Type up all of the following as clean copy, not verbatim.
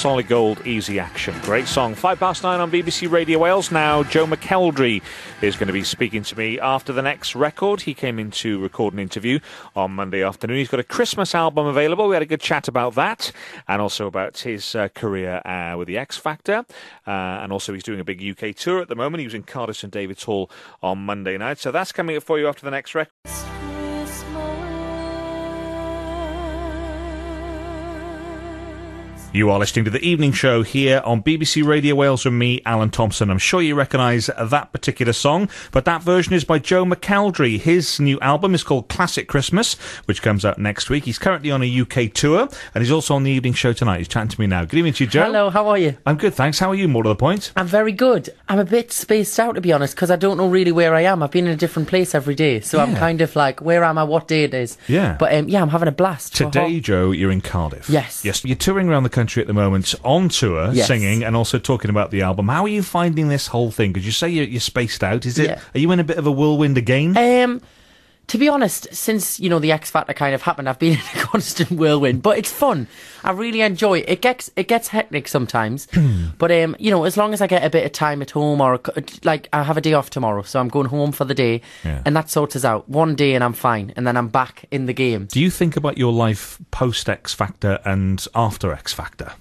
Solid Gold, Easy Action. Great song. 9:05 on BBC Radio Wales. Now, Joe McElderry is going to be speaking to me after the next record. He came in to record an interview on Monday afternoon. He's got a Christmas album available. We had a good chat about that, and also about his career with the X Factor. And also he's doing a big UK tour at the moment. He was in Cardiff St David's Hall on Monday night. So that's coming up for you after the next record. You are listening to The Evening Show here on BBC Radio Wales with me, Alan Thompson. I'm sure you recognise that particular song, but that version is by Joe McElderry. His new album is called Classic Christmas, which comes out next week. He's currently on a UK tour, and he's also on The Evening Show tonight. He's chatting to me now. Good evening to you, Joe. Hello, how are you? I'm good, thanks. How are you, more to the point? I'm very good. I'm a bit spaced out, to be honest, because I don't know really where I am. I've been in a different place every day, so I'm kind of like, where am I, what day it is? Yeah. But yeah, I'm having a blast. Today, Joe, you're in Cardiff. Yes. Yes, you're touring around the country at the moment, on tour, yes, singing, and also talking about the album. How are you finding this whole thing? Because you say you're spaced out. Is it? Yeah. Are you in a bit of a whirlwind again? To be honest, since, you know, the X Factor kind of happened, I've been in a constant whirlwind. But it's fun. I really enjoy it. It gets hectic sometimes. But, you know, as long as I get a bit of time at home, or, like, I have a day off tomorrow, so I'm going home for the day, and that sorts us out. One day and I'm fine, and then I'm back in the game. Do you think about your life post-X Factor and after X Factor?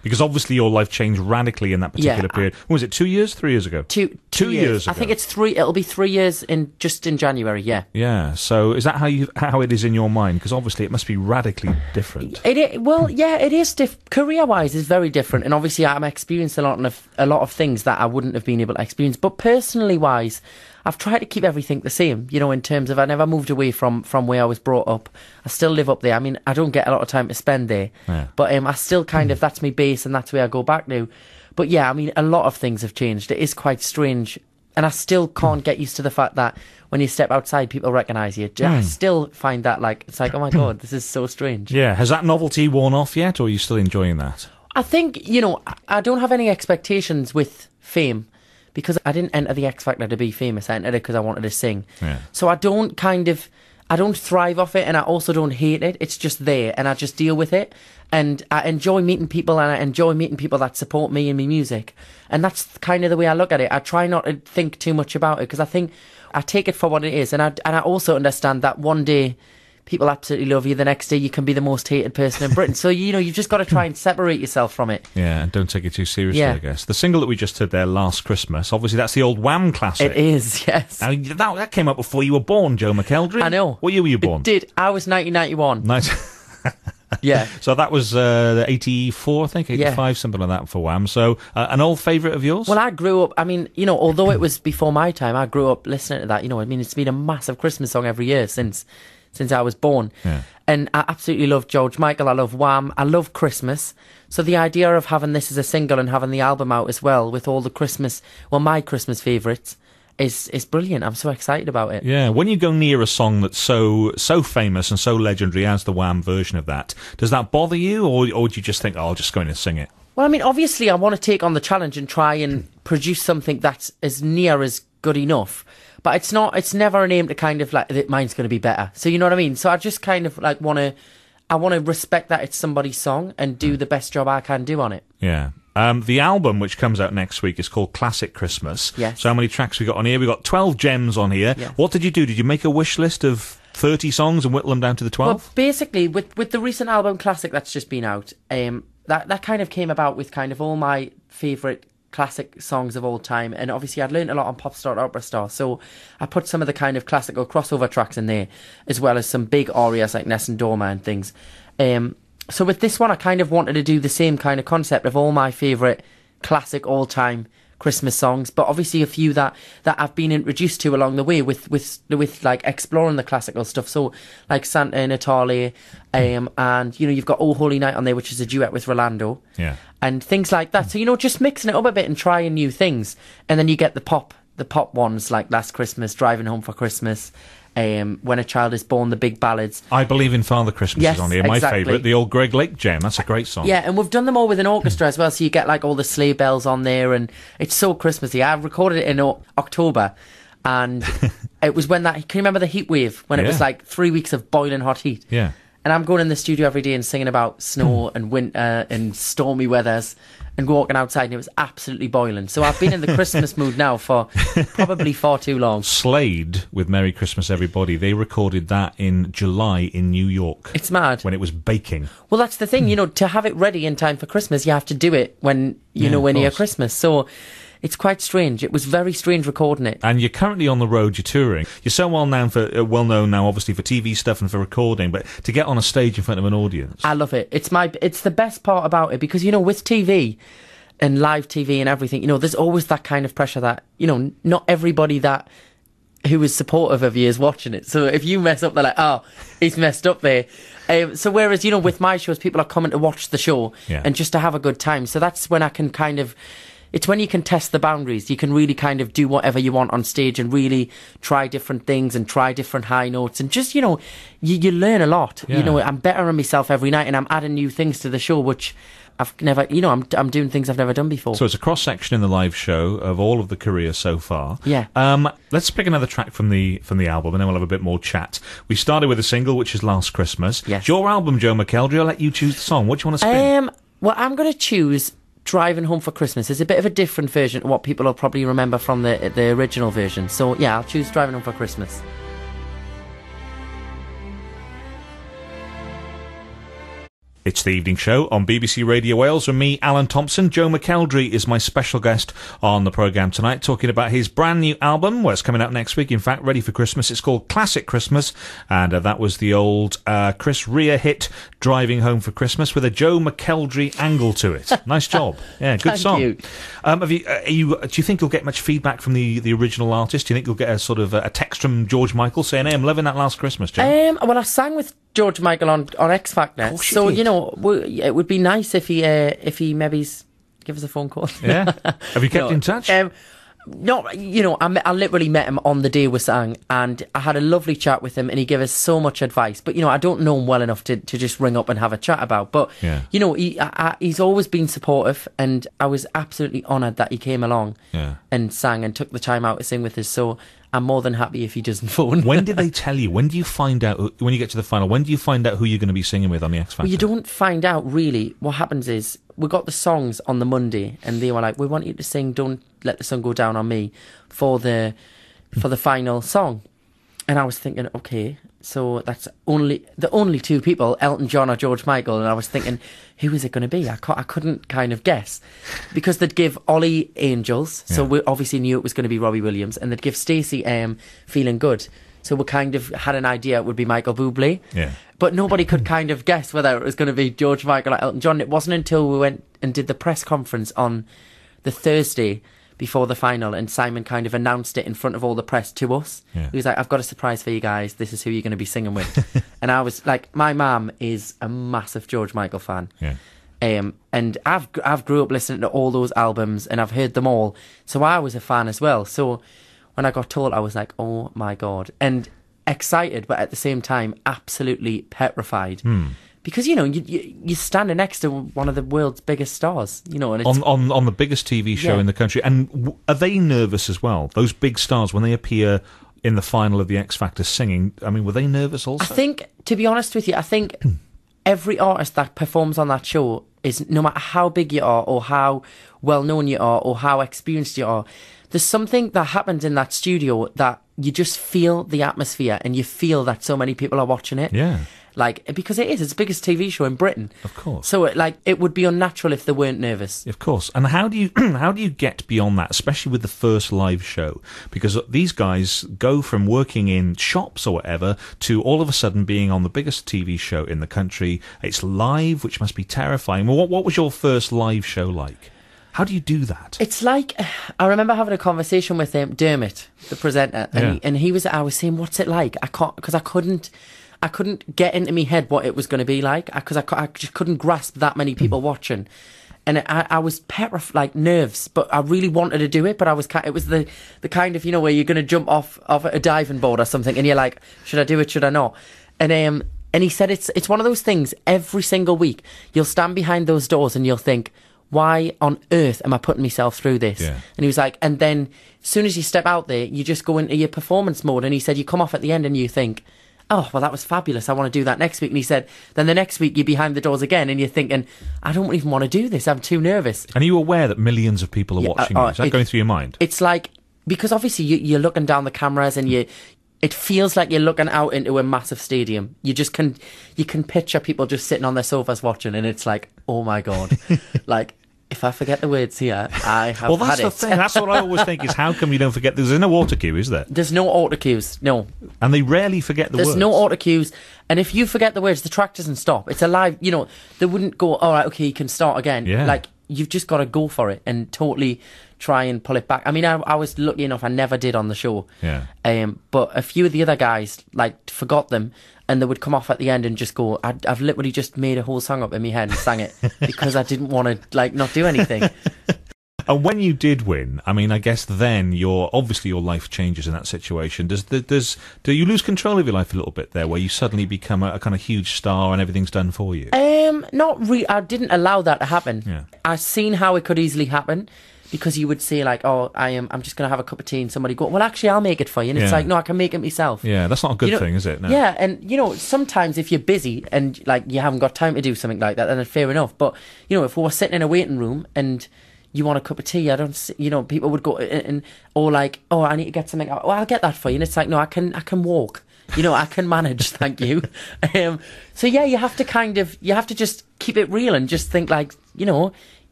Because obviously your life changed radically in that particular period. Was it 2 years, 3 years ago? Two years ago. I think it's 3. It'll be 3 years in January. Yeah. Yeah. So is that how it is in your mind? Because obviously it must be radically different. Well, yeah, it is. Career-wise, it's very different, and obviously I'm experiencing a lot of things that I wouldn't have been able to experience. But personally-wise, I've tried to keep everything the same, you know, in terms of I never moved away from where I was brought up. I still live up there. I mean, I don't get a lot of time to spend there, but I still kind of, that's my base and that's where I go back to. But yeah, I mean, a lot of things have changed. It is quite strange, and I still can't get used to the fact that when you step outside, people recognise you. I still find that, like, it's like, oh my God, this is so strange. Yeah, has that novelty worn off yet, or are you still enjoying that? I think, you know, I don't have any expectations with fame, because I didn't enter the X Factor to be famous. I entered it because I wanted to sing. Yeah. So I don't thrive off it, and I also don't hate it. It's just there, and I just deal with it. And I enjoy meeting people, and I enjoy meeting people that support me and my music. And that's kind of the way I look at it. I try not to think too much about it, because I think I take it for what it is. And I also understand that one day people absolutely love you, the next day you can be the most hated person in Britain. So, you know, you've just got to try and separate yourself from it. Yeah, and don't take it too seriously, I guess. The single that we just heard there, Last Christmas, obviously that's the old Wham classic. It is, yes. Now, that came out before you were born, Joe McElderry. I know. What year were you born? It did. I was 1991. Nice. Yeah. So that was 84, I think, 85, something like that for Wham. So an old favourite of yours? Well, I grew up, I mean, you know, although it was before my time, I grew up listening to that. You know, I mean, it's been a massive Christmas song every year since I was born. Yeah. And I absolutely love George Michael, I love Wham, I love Christmas. So the idea of having this as a single and having the album out as well with all the Christmas, well, my Christmas favourites, is brilliant. I'm so excited about it. Yeah, when you go near a song that's so famous and so legendary as the Wham version of that, does that bother you, or do you just think, oh, I'll just go in and sing it? Well, I mean, obviously I want to take on the challenge and try and produce something that's as near as good enough. But it's never an aim to kind of like, that mine's going to be better. So you know what I mean? So I just kind of like I want to respect that it's somebody's song and do the best job I can do on it. Yeah. The album, which comes out next week, is called Classic Christmas. Yes. So how many tracks we got on here? We got 12 gems on here. Yes. What did you do? Did you make a wish list of 30 songs and whittle them down to the 12? Well, basically, with the recent album Classic that's just been out, that kind of came about with kind of all my favourite classic songs of all time, and obviously I'd learned a lot on Pop Star Opera Star, so I put some of the kind of classical crossover tracks in there, as well as some big arias like Ness and Dorma and things. So with this one I kind of wanted to do the same kind of concept of all my favourite classic all-time Christmas songs, but obviously a few that I've been introduced to along the way with like exploring the classical stuff. So like Santa and Natale, and you know, you've got Oh Holy Night on there, which is a duet with Rolando, and things like that. So, you know, just mixing it up a bit and trying new things, and then you get the pop ones like Last Christmas, Driving Home for Christmas, When a Child is Born, the big ballads. I Believe in Father Christmas is on here, my favourite, the old Greg Lake jam. That's a great song. Yeah, and we've done them all with an orchestra as well, so you get like all the sleigh bells on there, and it's so Christmassy. I recorded it in October, and it was when can you remember the heat wave, when it was like 3 weeks of boiling hot heat? Yeah. And I'm going in the studio every day and singing about snow and winter and stormy weathers and walking outside, and it was absolutely boiling. So I've been in the Christmas mood now for probably far too long. Slade with Merry Christmas Everybody, they recorded that in July in New York. It's mad. When it was baking. Well, that's the thing, to have it ready in time for Christmas, you have to do it when, we're near Christmas. So it's quite strange. It was very strange recording it. And you're currently on the road, you're touring. You're so well known now, obviously, for TV stuff and for recording, but to get on a stage in front of an audience. I love it. It's the best part about it because, with TV and live TV and everything, there's always that kind of pressure that, not everybody who is supportive of you is watching it. So if you mess up, they're like, oh, he's messed up there. So whereas, with my shows, people are coming to watch the show and just to have a good time. So that's when I can it's when you can test the boundaries. You can really kind of do whatever you want on stage and really try different things and try different high notes. And just, you learn a lot. Yeah. I'm better on myself every night and I'm adding new things to the show, which I've never, I'm doing things I've never done before. So it's a cross-section in the live show of all of the career so far. Yeah. Let's pick another track from the album and then we'll have a bit more chat. We started with a single, which is Last Christmas. Yes. It's your album, Joe McElderry. I'll let you choose the song. What do you want to spin? Well, I'm going to choose Driving Home for Christmas. It's a bit of a different version to what people will probably remember from the original version. So, yeah, I'll choose Driving Home for Christmas. It's the evening show on BBC Radio Wales with me, Alan Thompson. Joe McElderry is my special guest on the programme tonight, talking about his brand new album. Well, it's coming out next week, in fact, ready for Christmas. It's called Classic Christmas, and that was the old Chris Rea hit, Driving Home for Christmas, with a Joe McElderry angle to it. Nice job. Yeah, good song. Thank you. Do you think you'll get much feedback from the original artist? Do you think you'll get a sort of a text from George Michael saying, hey, I'm loving that Last Christmas, Joe? Well, I sang with George Michael on X Factor, so it would be nice if he maybe give us a phone call. Yeah, have you kept in touch? No, I literally met him on the day we sang, and I had a lovely chat with him, and he gave us so much advice. But I don't know him well enough to just ring up and have a chat about. But he's always been supportive, and I was absolutely honoured that he came along and sang and took the time out to sing with us. So I'm more than happy if he doesn't phone. When did they tell you? When do you find out, when you get to the final, when do you find out who you're going to be singing with on the X Factor? Well, you don't find out, really. What happens is, we got the songs on the Monday, and they were like, we want you to sing Don't Let the Sun Go Down on Me for the final song. And I was thinking, okay, so that's the only two people, Elton John or George Michael. And I was thinking, who is it going to be? I couldn't kind of guess, because they'd give Ollie Angels, so we obviously knew it was going to be Robbie Williams, and they'd give Stacey Feeling Good. So we kind of had an idea it would be Michael Bublé. Yeah. But nobody could kind of guess whether it was going to be George Michael or Elton John. It wasn't until we went and did the press conference on the Thursday before the final, and Simon kind of announced it in front of all the press to us. Yeah. He was like, I've got a surprise for you guys. This is who you're going to be singing with. And I was like, my mum is a massive George Michael fan. Yeah. And I've grew up listening to all those albums, and I've heard them all. So I was a fan as well. So when I got told, I was like, oh my God. And excited, but at the same time, absolutely petrified. Because, you're standing next to one of the world's biggest stars, and it's on the biggest TV show in the country. And are they nervous as well? Those big stars, when they appear in the final of the X Factor singing, I mean, were they nervous also? I think, to be honest with you, every artist that performs on that show is, no matter how big you are or how well known you are or how experienced you are, there's something that happens in that studio that you just feel the atmosphere, and you feel that so many people are watching it. Yeah. Because it's the biggest TV show in Britain. Of course. So it would be unnatural if they weren't nervous. Of course. And how do you get beyond that, especially with the first live show? Because these guys go from working in shops or whatever to all of a sudden being on the biggest TV show in the country. It's live, which must be terrifying. Well, what was your first live show like? How do you do that? It's like, I remember having a conversation with Dermot, the presenter, and I was saying, what's it like? Because I couldn't get into my head what it was going to be like, because I just couldn't grasp that many people watching. And I was petrified, nerves, but I really wanted to do it. But it was the kind of, where you're going to jump off a diving board or something, and you're like, should I do it, should I not? And he said it's one of those things, every single week, you'll stand behind those doors and you'll think, why on earth am I putting myself through this? Yeah. And he was like, and then as soon as you step out there, you just go into your performance mode. And he said, you come off at the end and you think, oh, well, that was fabulous. I want to do that next week. And he said, then the next week you're behind the doors again and you're thinking, I don't even want to do this. I'm too nervous. And are you aware that millions of people are watching you? Is that going through your mind? It's like, because obviously you're looking down the cameras and it feels like you're looking out into a massive stadium. You can picture people just sitting on their sofas watching, and it's like, oh my God. Like, if I forget the words here, I have well, that's the thing. That's what I always think is, how come you don't forget? There's no auto cue, is there? There's no auto cues, no. And they rarely forget the words. There's no auto cues. And if you forget the words, the track doesn't stop. It's a live, they wouldn't go, all right, okay, you can start again. Yeah. Like, you've just got to go for it and totally try and pull it back. I mean, I was lucky enough, I never did on the show. Yeah. But a few of the other guys, like, forgot them, and they would come off at the end and just go, I've literally just made a whole song up in my head and sang it because I didn't want to, like, not do anything. And when you did win, I mean, I guess then obviously your life changes in that situation. Do you lose control of your life a little bit there, where you suddenly become a kind of huge star and everything's done for you? Not really. I didn't allow that to happen. Yeah. I've seen how it could easily happen, because you would say, like, oh, I'm just going to have a cup of tea, and somebody go, well, actually, I'll make it for you. And it's like, no, I can make it myself. Yeah, that's not a good thing, is it? No. Yeah, and, sometimes if you're busy and, like, you haven't got time to do something like that, then fair enough. But, if we were sitting in a waiting room and you want a cup of tea, I don't, people would go or like, oh, I need to get something. Oh, I'll get that for you. And it's like, no, I can walk. I can manage, thank you. So yeah, you have to just keep it real and just think, like,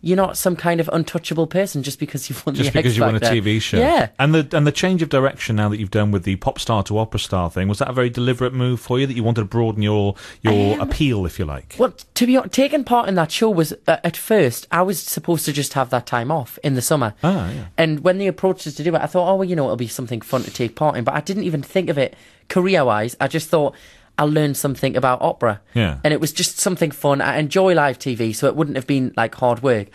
you're not some kind of untouchable person just because you've won the X Factor. Just because you won a TV show. Yeah. And the change of direction now that you've done with the pop star to opera star thing, was that a very deliberate move for you, that you wanted to broaden your appeal, if you like? Well, to be honest, taking part in that show was, at first, I was supposed to just have that time off in the summer. Ah, yeah. And when they approached us to do it, I thought, oh, well, it'll be something fun to take part in. But I didn't even think of it career-wise. I just thought, I'll learn something about opera. Yeah. And it was just something fun. I enjoy live TV, so it wouldn't have been, like, hard work.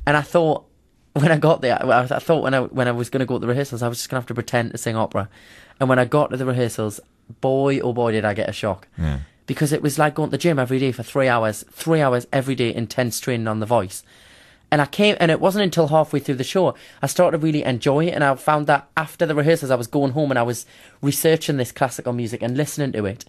And I thought, when I got there, I thought when I was going to go to the rehearsals, I was just going to have to pretend to sing opera. And when I got to the rehearsals, boy, oh boy, did I get a shock. Yeah. Because it was like going to the gym every day for 3 hours every day, intense training on the voice. And and it wasn't until halfway through the show I started to really enjoy it. And I found that after the rehearsals, I was going home and I was researching this classical music and listening to it.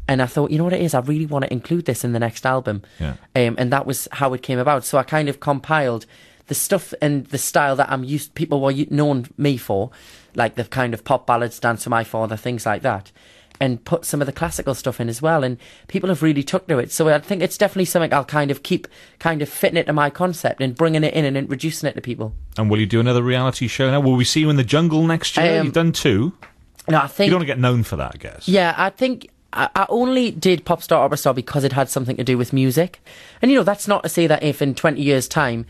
And I thought, you know what it is? I really want to include this in the next album. Yeah. And that was how it came about. So I kind of compiled the stuff and the style that people were known me for, like the kind of pop ballads, Dance for My Father, things like that, and put some of the classical stuff in as well. And people have really took to it. So I think it's definitely something I'll kind of keep kind of fitting it to my concept and bringing it in and introducing it to people. And will you do another reality show now? Will we see you in the jungle next year? You've done 2. No, I think you don't want to get known for that, I guess. Yeah, I think I only did Pop Star Opera Star because it had something to do with music. And, that's not to say that if in 20 years' time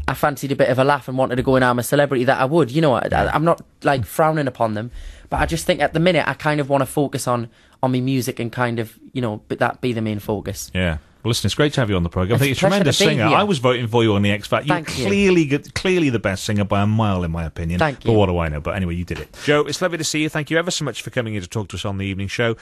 I fancied a bit of a laugh and wanted to go and I'm a celebrity, that I would. I'm not, like, frowning upon them. But I just think at the minute I kind of want to focus on my music and kind of, that be the main focus. Yeah. Well, listen, it's great to have you on the programme. I think you're a tremendous singer. Here. I was voting for you on the X Factor. You're clearly the best singer by a mile, in my opinion. Thank you. But what do I know? But anyway, you did it. Joe, it's lovely to see you. Thank you ever so much for coming in to talk to us on the evening show.